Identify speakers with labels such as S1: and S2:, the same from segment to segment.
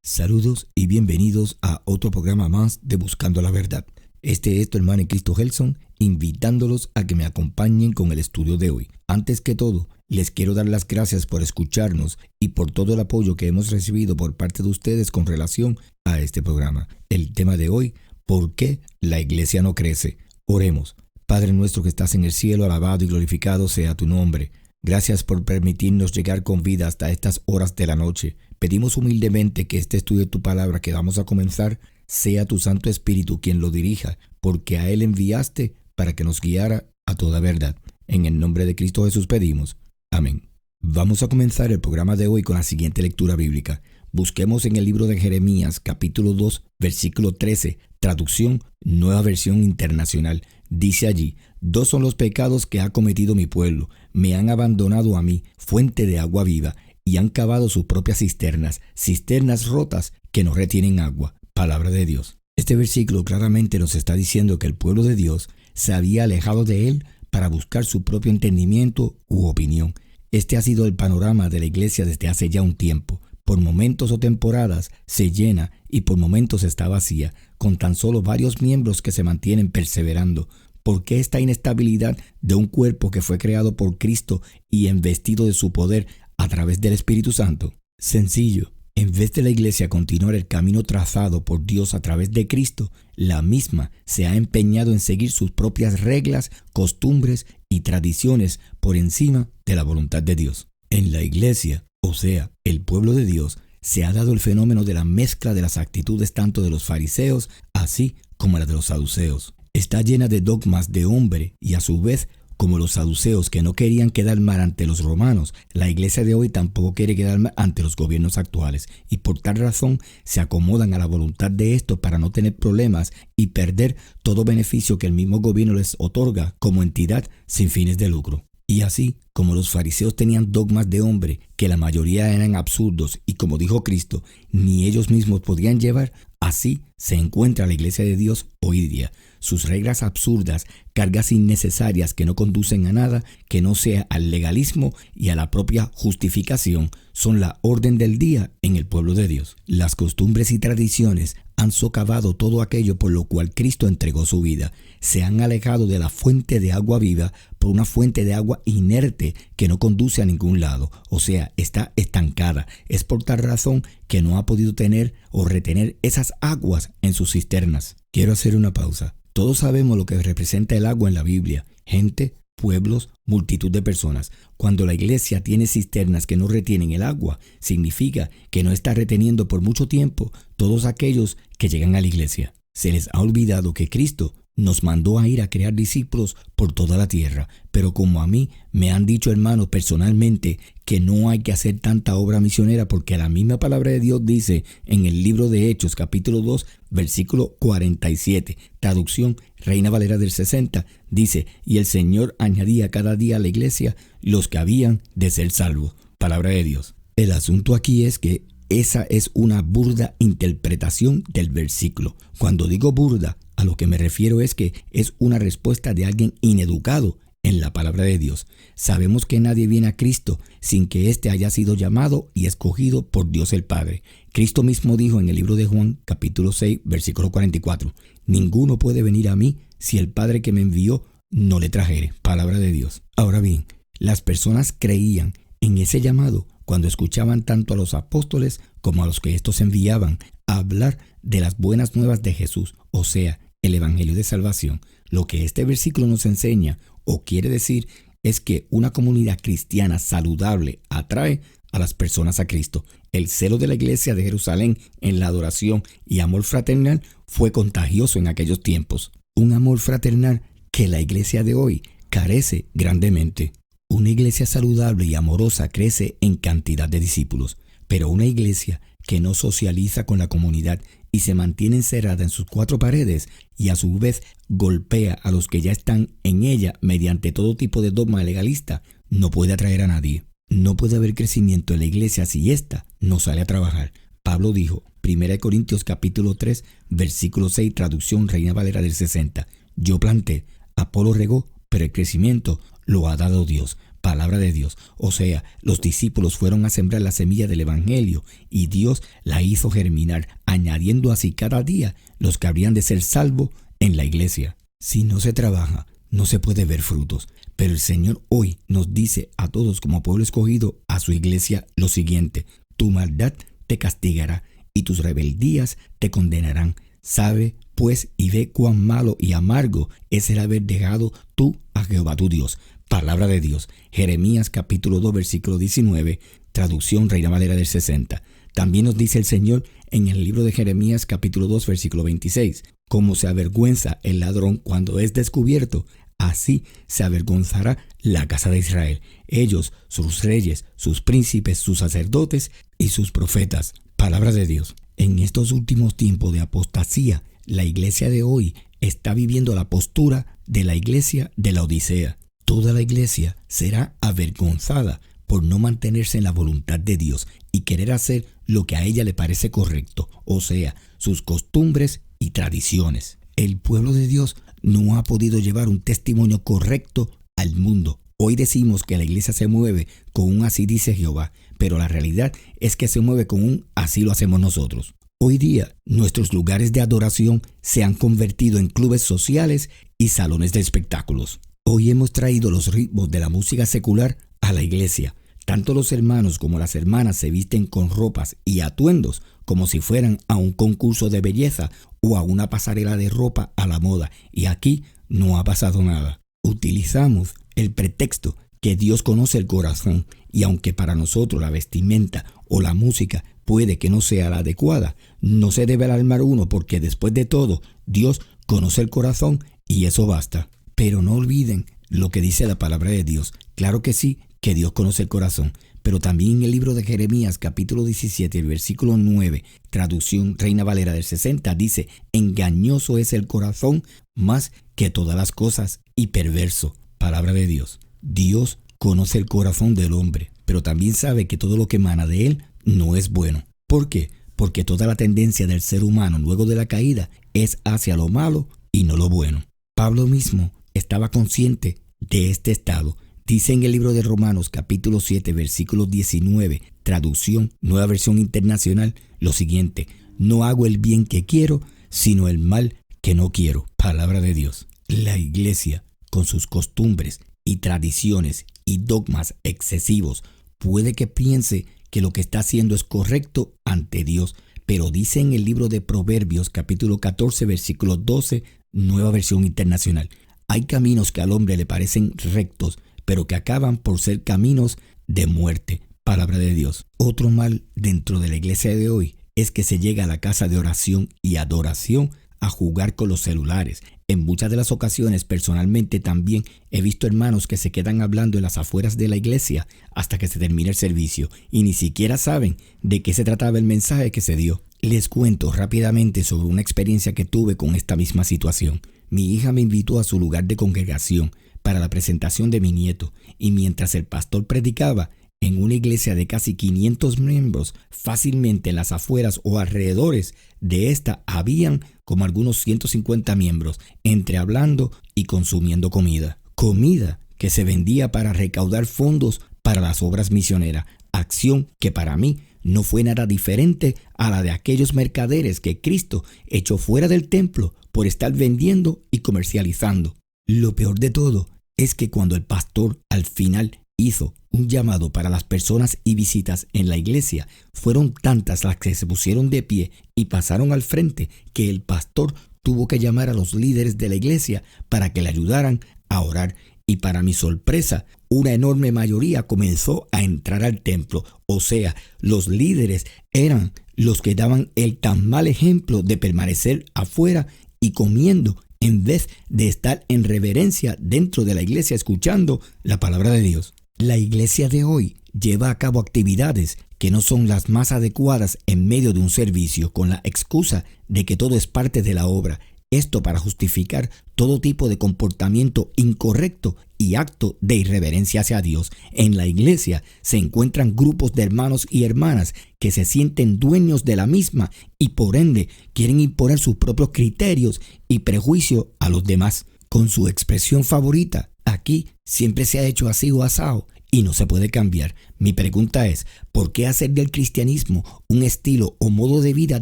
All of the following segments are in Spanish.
S1: Saludos y bienvenidos a otro programa más de Buscando la Verdad. Este es tu hermano en Cristo Gelson, invitándolos a que me acompañen con el estudio de hoy. Antes que todo, les quiero dar las gracias por escucharnos y por todo el apoyo que hemos recibido por parte de ustedes con relación a este programa. El tema de hoy, ¿por qué la iglesia no crece? Oremos. Padre nuestro que estás en el cielo, alabado y glorificado sea tu nombre. Gracias por permitirnos llegar con vida hasta estas horas de la noche. Pedimos humildemente que este estudio de tu palabra que vamos a comenzar sea tu Santo Espíritu quien lo dirija, porque a Él enviaste para que nos guiara a toda verdad. En el nombre de Cristo Jesús pedimos. Amén. Vamos a comenzar el programa de hoy con la siguiente lectura bíblica. Busquemos en el libro de Jeremías, capítulo 2, versículo 13, traducción Nueva Versión Internacional. Dice allí: 2 son los pecados que ha cometido mi pueblo. Me han abandonado a mí, fuente de agua viva, y han cavado sus propias cisternas rotas que no retienen agua. Palabra de Dios. Este versículo claramente nos está diciendo que el pueblo de Dios se había alejado de Él para buscar su propio entendimiento u opinión. Este ha sido el panorama de la iglesia desde hace ya un tiempo. Por momentos o temporadas se llena y por momentos está vacía, con tan solo varios miembros que se mantienen perseverando. ¿Por qué esta inestabilidad de un cuerpo que fue creado por Cristo y investido de su poder a través del Espíritu Santo? Sencillo. En vez de la iglesia continuar el camino trazado por Dios a través de Cristo, la misma se ha empeñado en seguir sus propias reglas, costumbres y tradiciones por encima de la voluntad de Dios. En la iglesia, o sea, el pueblo de Dios, se ha dado el fenómeno de la mezcla de las actitudes tanto de los fariseos así como la de los saduceos. Está llena de dogmas de hombre y a su vez, como los saduceos que no querían quedar mal ante los romanos, la iglesia de hoy tampoco quiere quedar mal ante los gobiernos actuales y por tal razón se acomodan a la voluntad de esto para no tener problemas y perder todo beneficio que el mismo gobierno les otorga como entidad sin fines de lucro. Y así, como los fariseos tenían dogmas de hombre que la mayoría eran absurdos y como dijo Cristo, ni ellos mismos podían llevar, así se encuentra la iglesia de Dios hoy día. Sus reglas absurdas, cargas innecesarias que no conducen a nada que no sea al legalismo y a la propia justificación, son la orden del día en el pueblo de Dios. Las costumbres y tradiciones han socavado todo aquello por lo cual Cristo entregó su vida. Se han alejado de la fuente de agua viva por una fuente de agua inerte que no conduce a ningún lado, o sea, está estancada. Es por tal razón que no ha podido tener o retener esas aguas en sus cisternas. Quiero hacer una pausa. Todos sabemos lo que representa el agua en la Biblia: gente, pueblos, multitud de personas. Cuando la iglesia tiene cisternas que no retienen el agua, significa que no está reteniendo por mucho tiempo todos aquellos que llegan a la iglesia. Se les ha olvidado que Cristo nos mandó a ir a crear discípulos por toda la tierra, pero como a mí me han dicho hermanos personalmente que no hay que hacer tanta obra misionera porque la misma palabra de Dios dice en el libro de Hechos capítulo 2 versículo 47, traducción Reina Valera del 60, dice: y el Señor añadía cada día a la iglesia los que habían de ser salvos. Palabra de Dios. El asunto aquí es que esa es una burda interpretación del versículo. Cuando digo burda, a lo que me refiero es que es una respuesta de alguien ineducado en la palabra de Dios. Sabemos que nadie viene a Cristo sin que éste haya sido llamado y escogido por Dios el Padre. Cristo mismo dijo en el libro de Juan, capítulo 6, versículo 44, ninguno puede venir a mí si el Padre que me envió no le trajere. Palabra de Dios. Ahora bien, las personas creían en ese llamado cuando escuchaban tanto a los apóstoles como a los que estos enviaban a hablar de las buenas nuevas de Jesús, o sea, el evangelio de salvación. Lo que este versículo nos enseña o quiere decir es que una comunidad cristiana saludable atrae a las personas a Cristo. El celo de la iglesia de Jerusalén en la adoración y amor fraternal fue contagioso en aquellos tiempos. Un amor fraternal que la iglesia de hoy carece grandemente. Una iglesia saludable y amorosa crece en cantidad de discípulos, pero una iglesia que no socializa con la comunidad y se mantiene encerrada en sus 4 paredes y a su vez golpea a los que ya están en ella mediante todo tipo de dogma legalista, no puede atraer a nadie. No puede haber crecimiento en la iglesia si ésta no sale a trabajar. Pablo dijo, 1 Corintios capítulo 3, versículo 6, traducción Reina Valera del 60, yo planté, Apolo regó, pero el crecimiento lo ha dado Dios. Palabra de Dios. O sea, los discípulos fueron a sembrar la semilla del Evangelio y Dios la hizo germinar, añadiendo así cada día los que habrían de ser salvos en la iglesia. Si no se trabaja, no se puede ver frutos. Pero el Señor hoy nos dice a todos como pueblo escogido, a su iglesia, lo siguiente: tu maldad te castigará y tus rebeldías te condenarán. Sabe, pues, y ve cuán malo y amargo es el haber dejado tú a Jehová tu Dios. Palabra de Dios. Jeremías capítulo 2, versículo 19, traducción Reina Valera del 60. También nos dice el Señor en el libro de Jeremías capítulo 2, versículo 26, como se avergüenza el ladrón cuando es descubierto, así se avergonzará la casa de Israel, ellos, sus reyes, sus príncipes, sus sacerdotes y sus profetas. Palabra de Dios. En estos últimos tiempos de apostasía, la iglesia de hoy está viviendo la postura de la iglesia de la Odisea. Toda la iglesia será avergonzada por no mantenerse en la voluntad de Dios y querer hacer lo que a ella le parece correcto, o sea, sus costumbres y tradiciones. El pueblo de Dios no ha podido llevar un testimonio correcto al mundo. Hoy decimos que la iglesia se mueve con un así dice Jehová, pero la realidad es que se mueve con un así lo hacemos nosotros. Hoy día, nuestros lugares de adoración se han convertido en clubes sociales y salones de espectáculos. Hoy hemos traído los ritmos de la música secular a la iglesia. Tanto los hermanos como las hermanas se visten con ropas y atuendos como si fueran a un concurso de belleza o a una pasarela de ropa a la moda. Y aquí no ha pasado nada. Utilizamos el pretexto que Dios conoce el corazón, y aunque para nosotros la vestimenta o la música puede que no sea la adecuada, no se debe alarmar uno, porque después de todo, Dios conoce el corazón y eso basta. Pero no olviden lo que dice la palabra de Dios. Claro que sí, que Dios conoce el corazón, pero también en el libro de Jeremías capítulo 17, el versículo 9, traducción Reina Valera del 60, dice: engañoso es el corazón más que todas las cosas y perverso. Palabra de Dios. Dios conoce el corazón del hombre, pero también sabe que todo lo que emana de él no es bueno. ¿Por qué? Porque toda la tendencia del ser humano luego de la caída es hacia lo malo y no lo bueno. Pablo mismo estaba consciente de este estado. Dice en el libro de Romanos capítulo 7, versículo 19, traducción Nueva Versión Internacional, lo siguiente: no hago el bien que quiero, sino el mal que no quiero. Palabra de Dios. La iglesia, con sus costumbres y tradiciones y dogmas excesivos, puede que piense que lo que está haciendo es correcto ante Dios, pero dice en el libro de Proverbios capítulo 14, versículo 12, Nueva Versión Internacional: hay caminos que al hombre le parecen rectos, pero que acaban por ser caminos de muerte. Palabra de Dios. Otro mal dentro de la iglesia de hoy es que se llega a la casa de oración y adoración a jugar con los celulares. En muchas de las ocasiones, personalmente también he visto hermanos que se quedan hablando en las afueras de la iglesia hasta que se termine el servicio y ni siquiera saben de qué se trataba el mensaje que se dio. Les cuento rápidamente sobre una experiencia que tuve con esta misma situación. Mi hija me invitó a su lugar de congregación para la presentación de mi nieto, y mientras el pastor predicaba en una iglesia de casi 500 miembros, fácilmente en las afueras o alrededores de esta habían como algunos 150 miembros, entre hablando y consumiendo comida. Comida que se vendía para recaudar fondos para las obras misioneras, acción que para mí no fue nada diferente a la de aquellos mercaderes que Cristo echó fuera del templo por estar vendiendo y comercializando. Lo peor de todo es que cuando el pastor al final hizo un llamado para las personas y visitas en la iglesia, fueron tantas las que se pusieron de pie y pasaron al frente que el pastor tuvo que llamar a los líderes de la iglesia para que le ayudaran a orar. Y para mi sorpresa, una enorme mayoría comenzó a entrar al templo. O sea, los líderes eran los que daban el tan mal ejemplo de permanecer afuera y comiendo, en vez de estar en reverencia dentro de la iglesia escuchando la palabra de Dios. La iglesia de hoy lleva a cabo actividades que no son las más adecuadas en medio de un servicio, con la excusa de que todo es parte de la obra. Esto para justificar todo tipo de comportamiento incorrecto y acto de irreverencia hacia Dios. En la iglesia se encuentran grupos de hermanos y hermanas que se sienten dueños de la misma y por ende quieren imponer sus propios criterios y prejuicios a los demás. Con su expresión favorita, aquí siempre se ha hecho así o asado, y no se puede cambiar. Mi pregunta es, ¿por qué hacer del cristianismo un estilo o modo de vida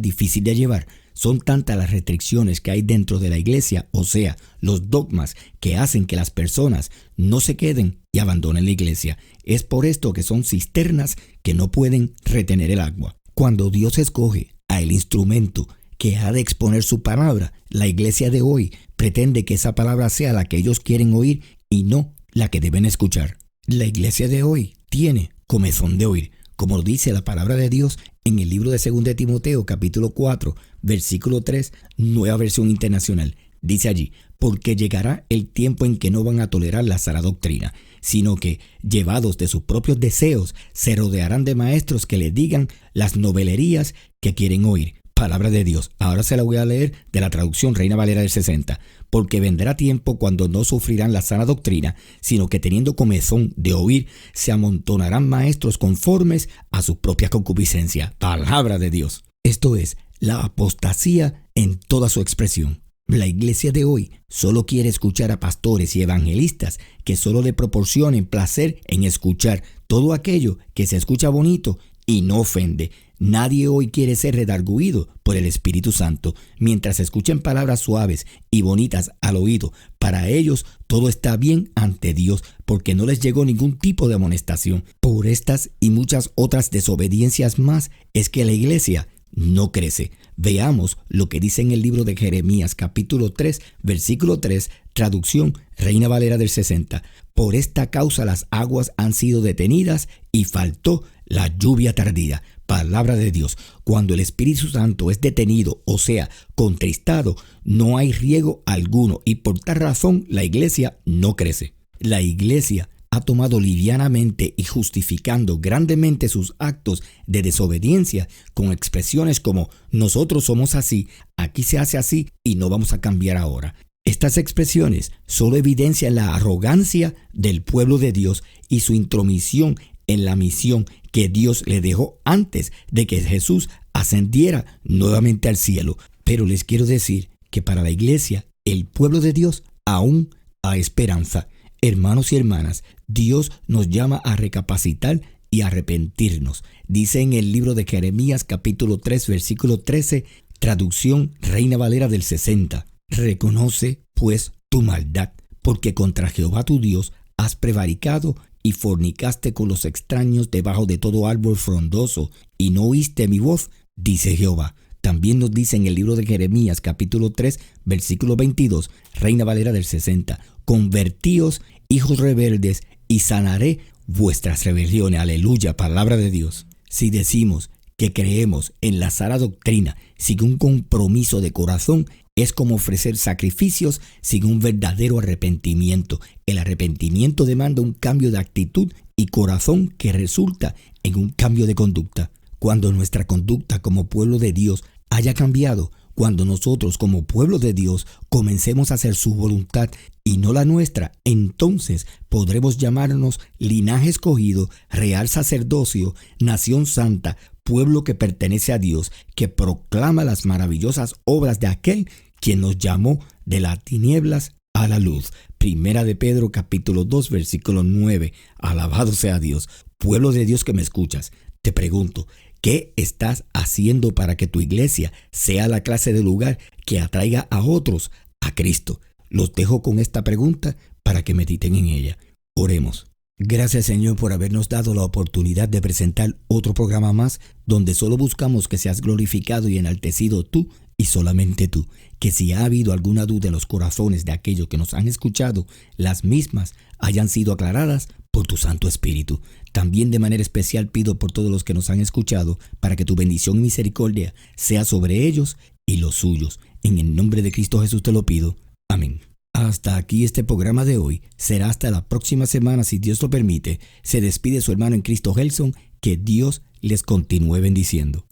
S1: difícil de llevar? Son tantas las restricciones que hay dentro de la iglesia, o sea, los dogmas que hacen que las personas no se queden y abandonen la iglesia. Es por esto que son cisternas que no pueden retener el agua. Cuando Dios escoge a el instrumento que ha de exponer su palabra, la iglesia de hoy pretende que esa palabra sea la que ellos quieren oír y no la que deben escuchar. La iglesia de hoy tiene comezón de oír, como dice la palabra de Dios en el libro de 2 Timoteo, capítulo 4, versículo 3, Nueva Versión Internacional. Dice allí, porque llegará el tiempo en que no van a tolerar la sana doctrina, sino que, llevados de sus propios deseos, se rodearán de maestros que les digan las novelerías que quieren oír. Palabra de Dios. Ahora se la voy a leer de la traducción Reina Valera del 60. Porque vendrá tiempo cuando no sufrirán la sana doctrina, sino que teniendo comezón de oír, se amontonarán maestros conformes a su propia concupiscencia. Palabra de Dios. Esto es la apostasía en toda su expresión. La iglesia de hoy solo quiere escuchar a pastores y evangelistas que solo le proporcionen placer en escuchar todo aquello que se escucha bonito y no ofende. Nadie hoy quiere ser redarguido por el Espíritu Santo. Mientras escuchen palabras suaves y bonitas al oído, para ellos todo está bien ante Dios, porque no les llegó ningún tipo de amonestación. Por estas y muchas otras desobediencias más es que la iglesia no crece. Veamos lo que dice en el libro de Jeremías, capítulo 3, versículo 3, traducción Reina Valera del 60. Por esta causa las aguas han sido detenidas y faltó la lluvia tardía. Palabra de Dios. Cuando el Espíritu Santo es detenido, o sea, contristado, no hay riego alguno y por tal razón la iglesia no crece. La iglesia ha tomado livianamente y justificando grandemente sus actos de desobediencia con expresiones como nosotros somos así, aquí se hace así y no vamos a cambiar ahora. Estas expresiones solo evidencian la arrogancia del pueblo de Dios y su intromisión en la misión que Dios le dejó antes de que Jesús ascendiera nuevamente al cielo. Pero les quiero decir que para la iglesia, el pueblo de Dios, aún hay esperanza. Hermanos y hermanas, Dios nos llama a recapacitar y arrepentirnos. Dice en el libro de Jeremías capítulo 3 versículo 13, traducción Reina Valera del 60. Reconoce pues tu maldad, porque contra Jehová tu Dios has prevaricado y fornicaste con los extraños debajo de todo árbol frondoso, y no oíste mi voz, dice Jehová. También nos dice en el libro de Jeremías capítulo 3 versículo 22, Reina Valera del 60, convertíos, hijos rebeldes, y sanaré vuestras rebeliones. Aleluya, palabra de Dios. Si decimos que creemos en la sana doctrina sin un compromiso de corazón, es como ofrecer sacrificios sin un verdadero arrepentimiento. El arrepentimiento demanda un cambio de actitud y corazón que resulta en un cambio de conducta. Cuando nuestra conducta como pueblo de Dios haya cambiado, cuando nosotros como pueblo de Dios comencemos a hacer su voluntad y no la nuestra, entonces podremos llamarnos linaje escogido, real sacerdocio, nación santa, pueblo que pertenece a Dios, que proclama las maravillosas obras de aquel quien nos llamó de las tinieblas a la luz. Primera de Pedro capítulo 2 versículo 9. Alabado sea Dios. Pueblo de Dios que me escuchas, te pregunto, ¿qué estás haciendo para que tu iglesia sea la clase de lugar que atraiga a otros a Cristo? Los dejo con esta pregunta para que mediten en ella. Oremos. Gracias, Señor, por habernos dado la oportunidad de presentar otro programa más donde solo buscamos que seas glorificado y enaltecido tú y solamente tú. Que si ha habido alguna duda en los corazones de aquellos que nos han escuchado, las mismas hayan sido aclaradas por tu Santo Espíritu. También de manera especial pido por todos los que nos han escuchado para que tu bendición y misericordia sea sobre ellos y los suyos. En el nombre de Cristo Jesús te lo pido. Amén. Hasta aquí este programa de hoy. Será hasta la próxima semana si Dios lo permite. Se despide su hermano en Cristo Gelson. Que Dios les continúe bendiciendo.